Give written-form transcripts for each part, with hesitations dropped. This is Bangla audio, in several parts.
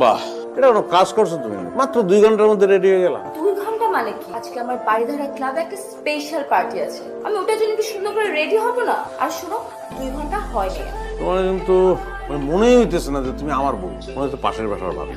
বাহ, এটা কোনো কাজ করছো তুমি? মাত্র 2 ঘন্টার মধ্যে রেডি হয়ে গেলাম। 2 ঘন্টা মানে কি? আজকে আমার বাড়িধারা ক্লাবে একটা স্পেশাল পার্টি আছে, আমি ওটার জন্য কি সুন্দর করে রেডি হব না? আর শোনো, 2 ঘন্টা হয়নি। তোমার কিন্তু মনেই হইতেছে না যে তুমি আমার বউ, মনে হচ্ছে পাশের বাসার ভাবি।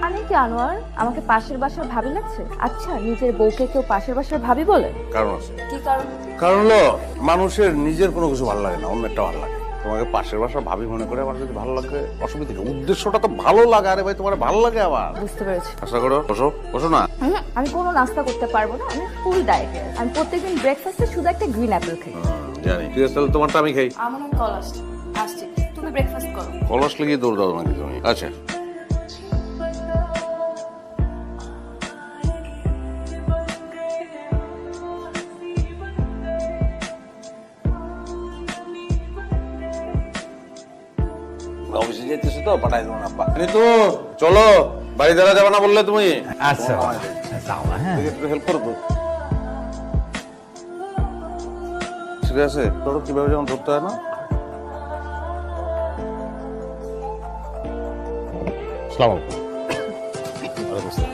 আমি কি আনোয়ার আমাকে পাশের বাসার ভাবি লাগছে? আচ্ছা, নিজের বউকে কেউ পাশের বাসার ভাবি বলে? কারণ আছে। কি কারণ? কারণ হলো মানুষের নিজের কোনো কিছু ভালো লাগে না, অন্য একটা ভালো লাগে। তোমাকে পাশের বাসার ভাবি মনে করে আমার যদি ভালো লাগে অসুবিধা কি? উদ্দেশ্যটা তো ভালো লাগা। আরে ভাই, তোমার ভালো লাগে আবার। বুঝতে পেরেছি। আশা করো, বসো বসো না। আমি কোনো নাস্তা করতে পারবো না, আমি ফুল ডায়েটে। আমি প্রত্যেকদিন ব্রেকফাস্টে শুধু একটা গ্রিন অ্যাপেল খাই। জানি, ঠিক আছে, তাহলে তোমারটা আমি খাই। আমার নাম কল আসছে, আসছে, তুমি ব্রেকফাস্ট করো। কলস লেগে দৌড় দাও নাকি তুমি? আচ্ছা, অফিসে যেতেছো তো, পাঠাই দেবো না আব্বা। তো চলো, বাড়ি দ্বারা যাবে না বললে তুমি? আচ্ছা যাও না, হ্যাঁ। একটু হেল্প করবো। ঠিক আছে, ধরো কিভাবে যেমন ধরতে হয় না। আসসালামু আলাইকুম। ওয়ালাইকুম আসসালাম।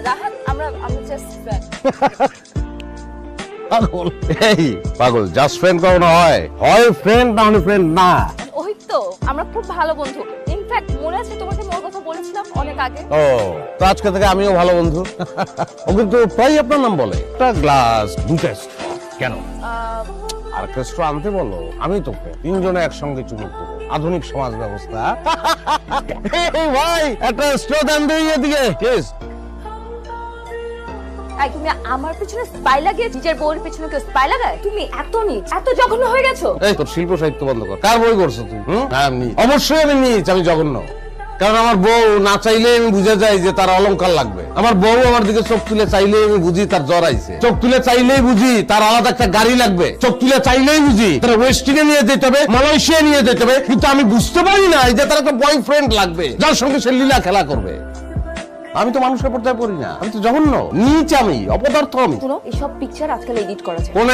রাহাত, আমরা জাস্ট ফ্রেন্ড। পাগল, এই পাগল, জাস্ট ফ্রেন্ড কখনো হয়? হয় ফ্রেন্ড, না হলে ফ্রেন্ড না। ওই তো, আমরা খুব ভালো বন্ধু। ইনফ্যাক্ট মনে আছে তোমাকে মোর কথা বলেছিলাম অনেক আগে। ও, তো আজকে থেকে আমিও ভালো বন্ধু। ও কিন্তু প্রায় আপনার নাম বলে। একটা গ্লাস, দুটা straw। কেন? আর একটা straw আনতে বলো, আমি তোকে 3 জনে একসঙ্গে চুমুক দেবো। আধুনিক সমাজ ব্যবস্থা। এই ভাই, একটা straw দেন তো এদিকে প্লিজ। এই, তুমি আমার পিছনে স্পাই লাগিয়ে নিজের বউর পিছনে কেউ স্পাই লাগায়? তুমি এত নীচ, এত জঘন্য হয়ে গেছো। এই তোর শিল্প সাহিত্য বন্ধ কর। কার বই করছো তুই? আমি অবশ্যই আমি নিচ, আমি জঘন্য। কারণ আমার বউ না চাইলে আমি বুঝে যাই যে তার অলংকার লাগবে। আমার বউ আমার দিকে চোখ তুলে চাইলে আমি বুঝি তার জ্বর আইছে। চোখ তুলে চাইলেই বুঝি তার আলাদা একটা গাড়ি লাগবে। চোখ তুলে চাইলেই বুঝি তার ওয়েস্টিনে নিয়ে যেতে হবে, মালয়েশিয়া নিয়ে যেতে হবে। কিন্তু আমি বুঝতে পারি না যে তার একটা বয়ফ্রেন্ড লাগবে যার সঙ্গে সে লীলা খেলা করবে। আমি তো মানুষের পর্দায় পড়ি না, আমি তো জঘন্য, নিচ, আমি অপদার্থ। আমি শুনো, এইসব পিকচার আজকাল এডিট করা যায়। কোন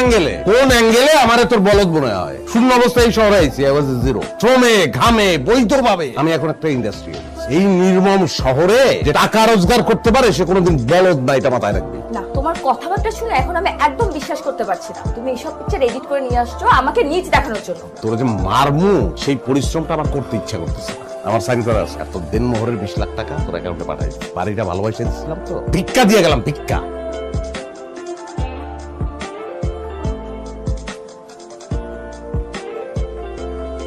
অ্যাঙ্গেলে আমারে তোর বলদ মনে হয়? শূন্য অবস্থায় এই শহরে আইছি, আই ওয়াজ জিরো। শ্রমে ঘামে বৈধভাবে আমি এখন একটা ইন্ডাস্ট্রি। এই নির্মম শহরে যে টাকা রোজগার করতে পারে সে কোনোদিন বলদ না, এটা মাথায় রাখবি। না, তোমার কথাবার্তা শুনে এখন আমি একদম বিশ্বাস করতে পারছি না। তুমি এইসব পিকচার এডিট করে নিয়ে আসছো আমাকে নিচ দেখানোর জন্য। তোর যে মারমু সেই পরিশ্রমটা আমার করতে ইচ্ছা করতেছে না। আমার সাইন করা আছে। এত দেনমোহরের 20 লাখ টাকা তোর অ্যাকাউন্টে পাঠাই। বাড়িটা ভালোবাসে দিচ্ছিলাম তো, ভিক্ষা দিয়ে গেলাম, ভিক্ষা।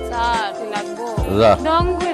স্যার লাগবো যা। রং হয়ে